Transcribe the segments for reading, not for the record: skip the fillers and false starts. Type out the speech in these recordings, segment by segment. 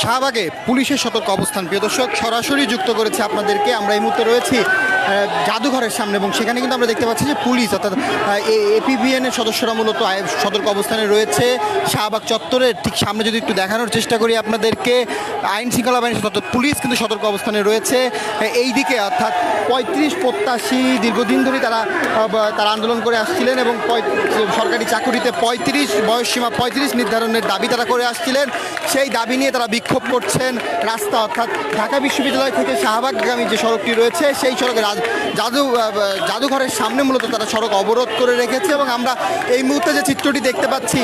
শাহবাগে পুলিশের সতর্ক অবস্থান। প্রিয় দর্শক, সরাসরি যুক্ত করেছে আপনাদেরকে। আমরা এই মুহূর্তে রয়েছি জাদুঘরের সামনে এবং সেখানে কিন্তু আমরা দেখতে পাচ্ছি যে পুলিশ অর্থাৎ এপিবিএন এর সদস্যরা মূলত সতর্ক অবস্থানে রয়েছে শাহবাগ চত্বরের ঠিক সামনে। যদি একটু দেখানোর চেষ্টা করি আপনাদেরকে, আইন শৃঙ্খলা বাহিনী পুলিশ কিন্তু সতর্ক অবস্থানে রয়েছে এই দিকে, অর্থাৎ 35 প্রত্যাশী দীর্ঘদিন ধরে তারা আন্দোলন করে আসছিলেন এবং সরকারি চাকুরিতে 35 বয়সসীমা 35 নির্ধারণের দাবি তারা করে আসছিলেন। সেই দাবি নিয়ে তারা বিক্ষোভ করছেন। রাস্তা অর্থাৎ ঢাকা বিশ্ববিদ্যালয় থেকে শাহবাগগামী যে সড়কটি রয়েছে সেই সড়কে জাদুঘরের সামনে মূলত তারা সড়ক অবরোধ করে রেখেছে এবং আমরা এই মুহূর্তে যে চিত্রটি দেখতে পাচ্ছি,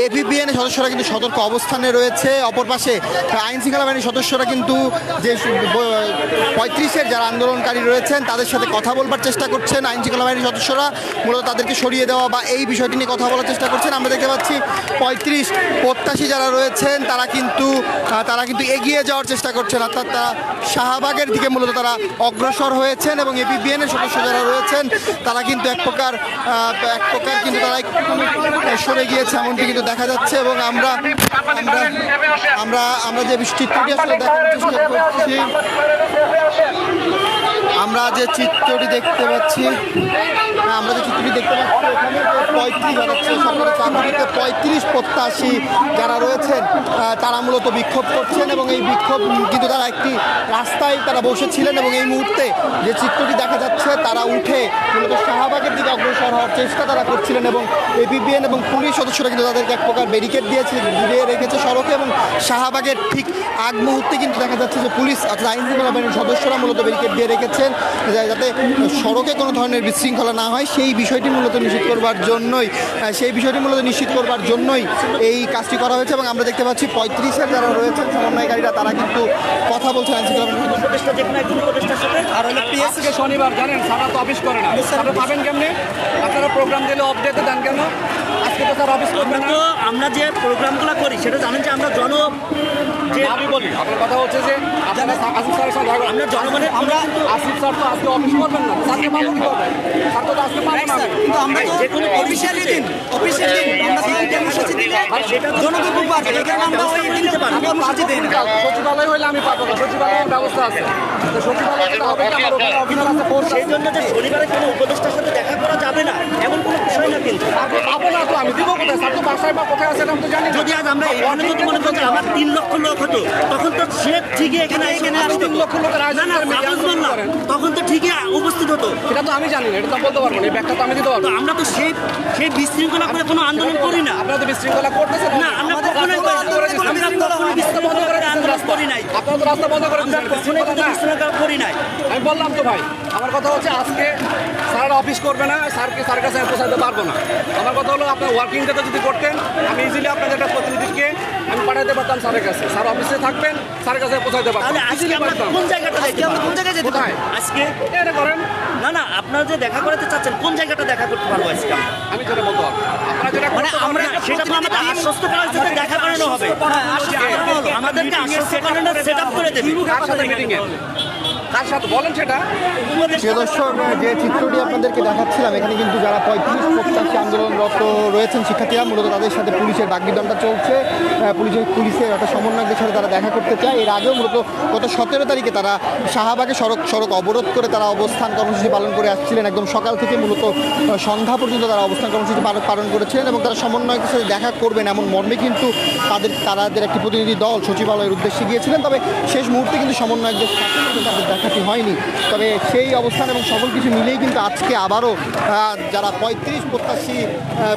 এপিবিএন এর সদস্যরা কিন্তু সতর্ক অবস্থানে রয়েছে। অপর পাশে আইন শৃঙ্খলা বাহিনীর সদস্যরা কিন্তু যে 35-এর যারা আন্দোলনকারী রয়েছেন তাদের সাথে কথা বলবার চেষ্টা করছেন। আইন শৃঙ্খলা বাহিনীর সদস্যরা মূলত তাদেরকে সরিয়ে দেওয়া বা এই বিষয়টি নিয়ে কথা বলার চেষ্টা করছেন। আমরা দেখতে পাচ্ছি 35 প্রত্যাশী যারা রয়েছেন তারা কিন্তু এগিয়ে যাওয়ার চেষ্টা করছেন, অর্থাৎ তারা শাহবাগের দিকে মূলত তারা অগ্রসর হয়েছেন এবং এপিবিএন এর সদস্য যারা রয়েছেন তারা কিন্তু এক প্রকার কিন্তু তারা সরে গিয়েছে এমনটি কিন্তু দেখা যাচ্ছে। এবং আমরা যে চিত্রটি আসলে দেখার চেষ্টা করছি, আমরা যে চিত্রটি দেখতে পাচ্ছি এখানে যে 35 প্রত্যাশী যারা রয়েছেন তারা মূলত বিক্ষোভ করছেন এবং এই বিক্ষোভ কিন্তু তারা একটি রাস্তায় তারা বসেছিলেন এবং এই মুহূর্তে যে চিত্রটি দেখা যাচ্ছে তারা উঠে মূলত শাহবাগের দিকে অগ্রসর হওয়ার চেষ্টা তারা করছিলেন এবং এপিবিএন এবং পুলিশ সদস্যরা কিন্তু তাদেরকে এক প্রকার ব্যারিকেড দিয়ে রেখেছে সড়কে। এবং শাহবাগের ঠিক আগ মুহূর্তে কিন্তু দেখা যাচ্ছে যে পুলিশ অর্থাৎ আইন শৃঙ্খলা বাহিনীর সদস্যরা মূলত ব্যারিকেড দিয়ে রেখেছেন যাতে সড়কে কোনো ধরনের বিশৃঙ্খলা না হয়। সেই বিষয়টি মূলত নিশ্চিত করবার জন্যই এই কাজটি করা হয়েছে। এবং আমরা দেখতে পাচ্ছি 35-এর যারা রয়েছেন সমন্বয়কারীরা তারা কিন্তু কথা বলছেন আইন শৃঙ্খলা বাহিনীর শনিবার জানেন সারা তো অফিস করে না, আপনারা পাবেন কেমনে? আপনারা প্রোগ্রাম দিলে অপডেটে দেন কেন? আজকে তো স্যার অফিস করবেন না। আমরা যে প্রোগ্রামগুলো করি সেটা জানেন যে আমরা আমি বলি আপনার কথা হচ্ছে যে আসিফ স্যারের সঙ্গে আমরা জনগণের আসিফ স্যার তো আজকে অফিস করবেন না, স্যারকে পাবো কি করবেন? স্যার তো আজকে পাবো না, কিন্তু আমরা যে কোনো অফিসিয়ালি দিন আমরা কর্মসূচি দিলে জনগণ খুব পারবে, কারণ আমরা ওই দিতে পারি কর্মসূচি দেই না। সচিবালয় হইলে আমি পাবো না, সচিবালয়ের ব্যবস্থা আছে, সচিবালয় হবে না, আমার ওখানে অফিসার আছে। সেই জন্য যে শনিবারে কোনো উপদেষ্টার সাথে দেখা করা যাবে না এমন কোনো বিষয় না, কিন্তু পাবো না তো আমি দিব কোথায়? স্যার তো বাসায় বা কোথায় আছে আমি তো জানি। যদি আজ আমরা এখানে যদি মনে করি আমার 3 লক্ষ লোক হতো তখন তো সে ঠিকই এখানে আসতো। 3 লক্ষ লোকের আয়োজন তখন তো ঠিকই উপস্থিত হতো। সেটা তো আমি জানি না, এটা তো বলতে পারবো না, এই ব্যাখ্যা তো আমি দিতে পারবো। আমরা তো সেই বিশৃঙ্খলা করে কোনো আন্দোলন করি না। আপনারা তো বিশৃঙ্খলা করতেছেন না, আমরা কখনোই আন্দোলন করি নাই। আপনারা তো রাস্তা বন্ধ করে দিচ্ছেন, বিশৃঙ্খলা করি নাই। আমি বললাম তো ভাই, আমার কথা হচ্ছে আজকে স্যার অফিস করবে না, স্যারের কাছে পৌঁছাতে পারবো না। আমার কথা হলো আপনার ওয়ার্কিং ডেটা যদি করতেন আমি ইজিলি আপনাদের একটা প্রতিনিধিকে আমি পাঠাতে পারতাম স্যারের কাছে, স্যার অফিসে থাকবেন, স্যারের কাছে পৌঁছাতে পারতাম। আজকে আমরা কোন জায়গাটা কোন জায়গায় যেতে পারি আজকে এটা করেন না আপনারা যে দেখা করতে চাচ্ছেন কোন জায়গাটা দেখা করতে পারবো আজকে? আমি যেটা বলতে পারবো আপনারা যেটা মানে আমরা সেটা তো আমাদের আশ্বস্ত করার জন্য দেখা করানো হবে, আমাদেরকে আশ্বস্ত করানোর সেট আপ করে দেবে। কার সাথে মিটিং এ কার সাথে বলেন সেটা। প্রিয় দর্শক, যে চিত্রটি আপনাদেরকে দেখাচ্ছিলাম এখানে কিন্তু যারা 35 প্রত্যাশী আন্দোলনরত রয়েছেন শিক্ষার্থীরা মূলত তাদের সাথে পুলিশের বাকবিতণ্ডা চলছে। পুলিশের একটা সমন্বয়কদের সাথে তারা দেখা করতে চায়। এর আগেও মূলত গত 17 তারিখে তারা শাহবাগে সড়ক অবরোধ করে তারা অবস্থান কর্মসূচি পালন করে আসছিলেন। একদম সকাল থেকে মূলত সন্ধ্যা পর্যন্ত তারা অবস্থান কর্মসূচি পালন করেছিলেন এবং তারা সমন্বয়কদের সাথে দেখা করবেন এমন মর্মে কিন্তু তাদের একটি প্রতিনিধি দল সচিবালয়ের উদ্দেশ্যে গিয়েছিলেন। তবে শেষ মুহূর্তে কিন্তু সমন্বয়কদের সাথে তাদের দেখাটি হয়নি। তবে সেই অবস্থান এবং সকল কিছু মিলেই কিন্তু আজকে আবারও যারা 35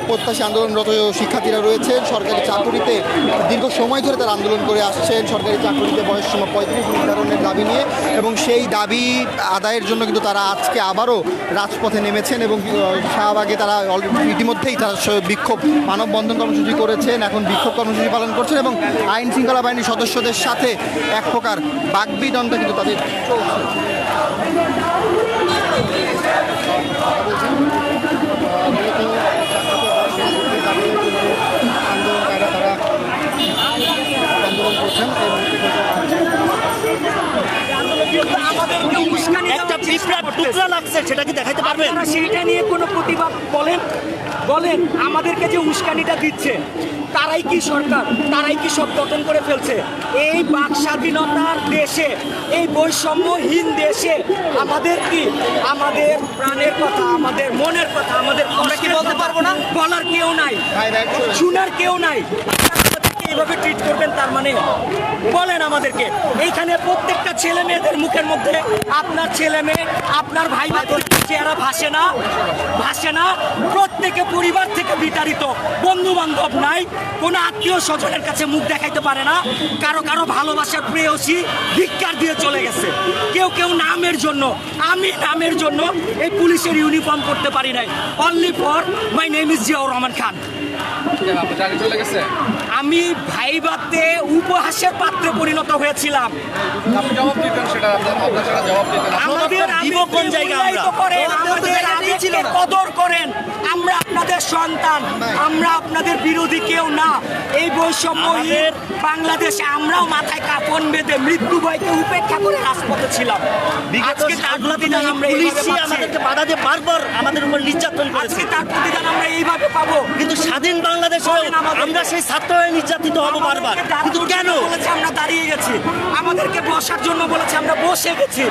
প্রত্যাশী আন্দোলনরত শিক্ষার্থীরা রয়েছেন সরকারি চাকুরিতে দীর্ঘ সময় ধরে তারা আন্দোলন করে আসছেন সরকারি চাকুরিতে বয়সসীমা 35 নির্ধারণের দাবি নিয়ে, এবং সেই দাবি আদায়ের জন্য কিন্তু তারা আজকে আবারও রাজপথে নেমেছেন এবং শাহবাগে তারা ইতিমধ্যেই তারা বিক্ষোভ মানববন্ধন কর্মসূচি করেছেন, এখন বিক্ষোভ কর্মসূচি পালন করছেন এবং আইন শৃঙ্খলা বাহিনীর সদস্যদের সাথে এক প্রকার বাকবিতণ্ডা কিন্তু তাদের চলছে। আন্দোলনকারীরা তারা আন্দোলন করছেন একটা পিঁপড়ার টুকরা লাগছে সেটা কি দেখাইতে পারবেন? সেইটা নিয়ে কোনো প্রতিবাদ বলেন আমাদেরকে যে উস্কানিটা দিচ্ছে তারাই কি সরকার, তারাই কি সব গঠন করে ফেলছে? এই বাক স্বাধীনতার দেশে, এই বৈষম্যহীন দেশে আমাদের কি, আমাদের প্রাণের কথা, আমাদের মনের কথা, আমাদের আমরা কি বলতে পারবো না? বলার কেউ নাই, শোনার কেউ নাই। আমাদেরকে এইভাবে ট্রিট করবেন তার মানে? বলেন আমাদেরকে। এইখানে প্রত্যেকটা ছেলে মেয়েদের মুখের মধ্যে আপনার ছেলে মেয়ে, আপনার ভাই ভাইদের চেহারা ভাসে না, ভাসে না। প্রত্যেকে পরিবার থেকে বিতাড়িত, বন্ধু বান্ধব নাই, কোনো আত্মীয় স্বজনের কাছে মুখ দেখাইতে পারে না। কারো কারো ভালোবাসার প্রেয়সী ধিক্কার দিয়ে চলে গেছে। কেউ কেউ নামের জন্য, আমি নামের জন্য এই পুলিশের ইউনিফর্ম করতে পারি নাই। Only for my name is Ziaur Rahman Khan. আপনি চাকরি চলে গেছে? আমি ভাইবাতে উপহাসের পাত্রে পরিণত হয়েছিলাম। আপনি জবাব দিতেন, সেটা আপনার সেটা জবাব দিতেন। আমাদের দিব কোন জায়গায় আমরা? করেন, আমাদের আবেগকে কদর করেন। আমরা আপনাদের সন্তান, আমরা আপনাদের বিরোধী কেউ না। এই বৈষম্যহীন বাংলাদেশে আমরাও মাথায় কাপন বেঁধে মৃত্যু ভয়কে উপেক্ষা করে রাজপথে ছিলাম। আজকে তার প্রতিদান আমরা এইভাবে পাচ্ছি। আমাদেরকে বাধা দিয়ে বারবার আমাদের উপর নির্যাতন করেছে। আজকে তার প্রতিদান আমরা এইভাবে পাবো। কিন্তু স্বাধীন বাংলাদেশে আমরা সেই ছাত্র হয়ে নির্যাতিত হব বারবার। কিন্তু কেন? বলেছে আমরা দাঁড়িয়ে গেছি, আমাদেরকে বসার জন্য বলেছে আমরা বসে গেছি।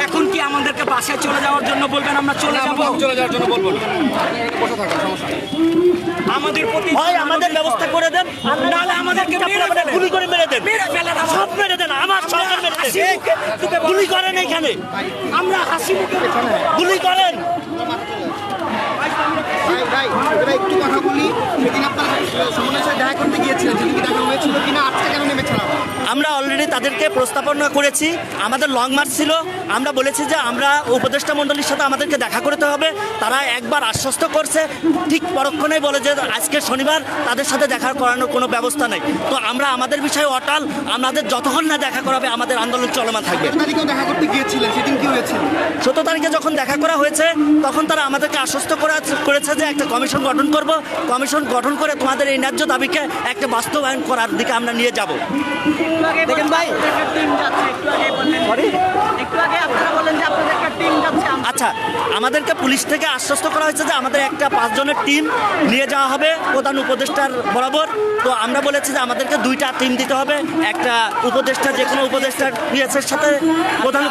এখন কি আমাদেরকে বাসায় চলে যাওয়ার জন্য বলবেন? আমরা চলে যাব। চলে যাওয়ার জন্য বলবো না, বসে থাকুন, সমস্যা নেই। আমাদের প্রতি হয় আমাদের ব্যবস্থা করে দেন, নাহলে আমাদেরকে মেরে ফেলেন। গুলি করে মেরে দেন, মেরে ফেলেন, সব মেরে দেন, আমার সরকার মেরে দেন। গুলি করেন এখানে, আমরা হাসি মুখে গুলি করেন। একটু কথা বলি, সেদিন আপনারা সমন্বয়ের সাথে দেখা করতে গিয়েছিলেন, সেদিন কি দেখা হয়েছিল কিনা, আজকে কেন নেমেছিলাম? আমরা অলরেডি তাদেরকে প্রস্তাবনা করেছি, আমাদের লং মার্চ ছিল। আমরা বলেছি যে আমরা উপদেষ্টা মণ্ডলীর সাথে আমাদেরকে দেখা করতে হবে। তারা একবার আশ্বস্ত করছে, ঠিক পরক্ষণেই বলে যে আজকে শনিবার তাদের সাথে দেখা করানোর কোনো ব্যবস্থা নেই। তো আমরা আমাদের বিষয়ে অটাল, আমাদের যতক্ষণ না দেখা করাবে আমাদের আন্দোলন চলমান থাকবে। তারিখেও দেখা করতে গিয়েছিলেন, সেদিন কি হয়েছিল? 17 তারিখে যখন দেখা করা হয়েছে তখন তারা আমাদেরকে আশ্বস্ত করেছে যে একটা কমিশন গঠন করব, কমিশন গঠন করে তোমাদের এই ন্যায্য দাবিকে একটা বাস্তবায়ন করার দিকে আমরা নিয়ে যাব। দেখেন ভাই, একটু আগে আপনারা বললেন যে আপনাদের একটা টিম যাচ্ছে। আচ্ছা, আমাদেরকে পুলিশ থেকে আশ্বস্ত করা হয়েছে যে আমাদের একটা 5 জনের টিম নিয়ে যাওয়া হবে প্রধান উপদেষ্টার বরাবর। তো আমরা বলেছি যে আমাদেরকে 2টা টিম দিতে হবে, একটা উপদেষ্টা, যে কোনো উপদেষ্টার পিএসের সাথে, প্রধান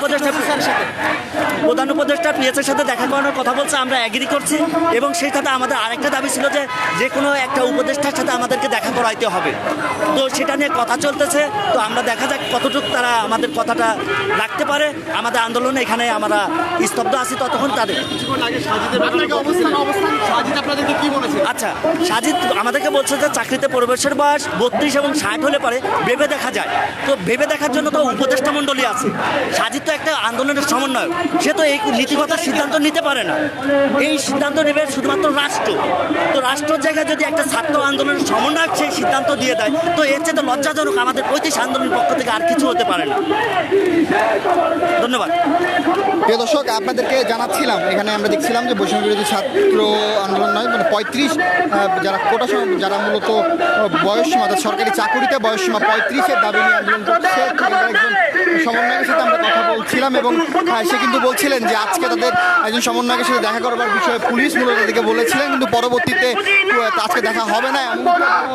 উপদেষ্টার পিএসের সাথে দেখা করানোর কথা বলছে। আমরা এগ্রি করছি এবং সেই সাথে আমাদের আরেকটা দাবি ছিল যে যে কোনো একটা উপদেষ্টার সাথে আমাদেরকে দেখা করাইতে হবে। তো সেটা নিয়ে কথা চলতেছে। তো আমরা দেখা যাক কতটুকু তারা আমাদের কথাটা রাখতে পারে। আমাদের আন্দোলনে এখানে আমরা স্তব্ধ আছি ততক্ষণ তাদের। আচ্ছা, সাজিদ আমাদেরকে বলছে যে চাকরিতে প্রবেশের বয়স 32 এবং 60 হলে পরে ভেবে দেখা যায়। তো ভেবে দেখার জন্য তো উপদেষ্টা মণ্ডলী আছে। সাজিদ তো একটা আন্দোলনের সমন্বয়ক, সে তো এই নীতিগত সিদ্ধান্ত নিতে পারে না। এই সিদ্ধান্ত নেবে শুধুমাত্র রাষ্ট্র। তো রাষ্ট্রের জায়গায় যদি একটা ছাত্র আন্দোলনের সমন্বয়ক সেই সিদ্ধান্ত দিয়ে দেয়, তো এর চেয়ে তো লজ্জাজনক আমাদের 35 আন্দোলনের পক্ষ থেকে আর কিছু হতে পারে না। ধন্যবাদ। প্রিয় দর্শক, আপনাদেরকে জানাচ্ছিলাম, এখানে আমরা দেখছিলাম যে বৈষম্য বিরোধী ছাত্র আন্দোলন নয়, মানে 35 যারা কোটা যারা মূলত বয়সসীমা, অর্থাৎ সরকারি চাকুরিতে বয়সসীমা 35-এর দাবি নিয়ে আন্দোলন করছে, একজন সমন্বয়কের সাথে আমরা কথা বলছিলাম এবং সে কিন্তু বলছিলেন যে আজকে তাদের একজন সমন্বয়কের সাথে দেখা করবার বিষয়ে পুলিশ মূলত তাদেরকে বলেছিলেন, কিন্তু পরবর্তীতে আজকে দেখা হবে না এমন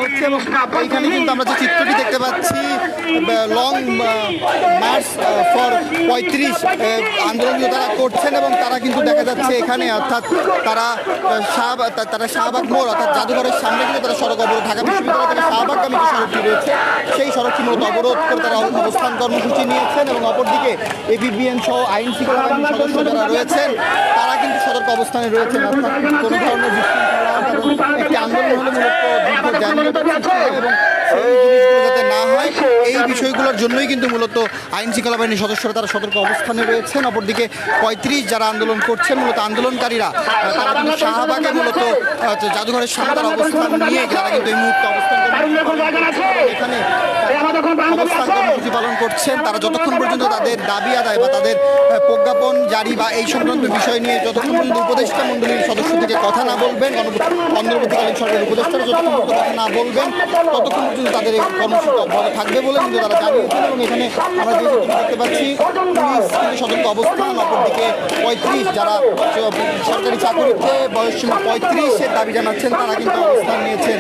হচ্ছে। এবং এইখানে কিন্তু আমরা যে চিত্রটি দেখতে পাচ্ছি, লং মার্চ ফর 35 আন্দোলন তারা করছেন এবং তারা কিন্তু দেখা যাচ্ছে এখানে, অর্থাৎ তারা শাহবাগ মোড় অর্থাৎ জাদুঘরের সামনে কিন্তু তারা সড়ক অবরোধ, ঢাকা বিশ্ববিদ্যালয় থেকে শাহবাগগামী যে সড়কটি রয়েছে সেই সড়কটি মূলত অবরোধ করে তারা অবস্থান কর্মসূচি নিয়েছেন। এবং অপরদিকে এপিবিএন সহ আইন শৃঙ্খলা বাহিনীর সদস্য যারা রয়েছেন তারা কিন্তু সতর্ক অবস্থানে রয়েছেন, অর্থাৎ কোনো ধরনের বিশৃঙ্খলা একটি আন্দোলন হলে মূলত দীর্ঘ যানজটের সৃষ্টি হয় এবং সেই জিনিসগুলো যাতে না হয় এই বিষয়গুলোর জন্যই কিন্তু মূলত আইন শৃঙ্খলা বাহিনীর সদস্যরা তারা সতর্ক অবস্থানে রয়েছেন। অপরদিকে 35 যারা আন্দোলন করছেন, মূলত আন্দোলনকারীরা তারা কিন্তু শাহবাগে মূলত জাদুঘরের সামনে তারা অবস্থান নিয়ে তারা কিন্তু এই মুহূর্তে অবস্থান এখানে অবস্থান কর্মসূচি পালন করছেন। তারা যতক্ষণ পর্যন্ত তাদের দাবি আদায় বা তাদের প্রজ্ঞাপন জারি বা এই সংক্রান্ত বিষয় নিয়ে যতক্ষণ পর্যন্ত উপদেষ্টা মণ্ডলীর সদস্য থেকে কথা না বলবেন, অন্তর্বর্তীকালীন সরকারের উপদেষ্টারা যতক্ষণ পর্যন্ত কথা না বলবেন ততক্ষণ পর্যন্ত তাদের এই কর্মসূচি অব্যাহত থাকবে বলে কিন্তু কিন্তু তারা জানিয়েছেন এবং এখানে আমরা যে চিত্র দেখতে পাচ্ছি পুলিশ কিন্তু সতর্ক অবস্থান, অপরদিকে 35 যারা সরকারি চাকরিতে বয়সসীমা 35-এর দাবি জানাচ্ছেন তারা কিন্তু অবস্থান নিয়েছেন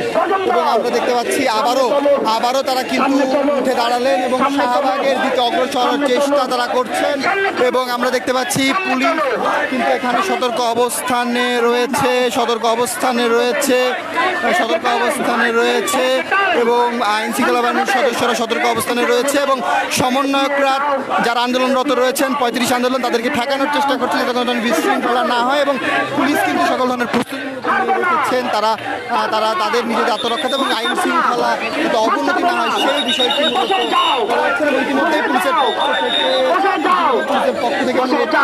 এবং আমরা দেখতে পাচ্ছি আবারও তারা কিন্তু উঠে দাঁড়ালেন এবং শাহবাগের দিকে অগ্রসর চেষ্টা তারা করছেন এবং আমরা দেখতে পাচ্ছি পুলিশ কিন্তু এখানে সতর্ক অবস্থানে রয়েছে এবং আইন শৃঙ্খলা বাহিনীর সদস্যরা সতর্ক অবস্থানে রয়েছে এবং সমন্বয়করা যারা আন্দোলনরত রয়েছেন 35 আন্দোলন তাদেরকে ঠেকানোর চেষ্টা করছে যাতে কোনো ধরনের বিশৃঙ্খলা না হয় এবং পুলিশ কিন্তু সকল ধরনের প্রস্তুতি নিয়ে রেখেছেন তারা তাদের নিজেদের আত্মরক্ষাতে এবং আইন শৃঙ্খলা যাতে অবনতি না হয় সেই বিষয়টি মূলত রয়েছে এবং ইতিমধ্যেই পুলিশের পক্ষ থেকে মূলত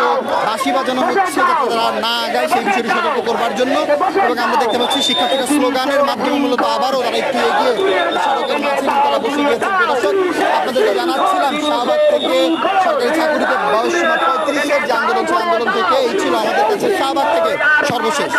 বাঁশি বাজানো হচ্ছে যাতে তারা না আগায় সেই বিষয়টি সতর্ক করবার জন্য এবং আমরা দেখতে পাচ্ছি শিক্ষার্থীরা স্লোগানের মাধ্যমে মূলত আবারও তারা একটু এগিয়ে সড়কের মাঝে তারা বসে গিয়েছেন। দর্শক আপনাদেরকে জানাচ্ছিলাম শাহবাগ থেকে সরকারি চাকরিতে বয়সসীমা 35-এর যে আন্দোলন সেই আন্দোলন থেকে এই ছিল আমাদের কাছে শাহবাগ থেকে সর্বশেষ।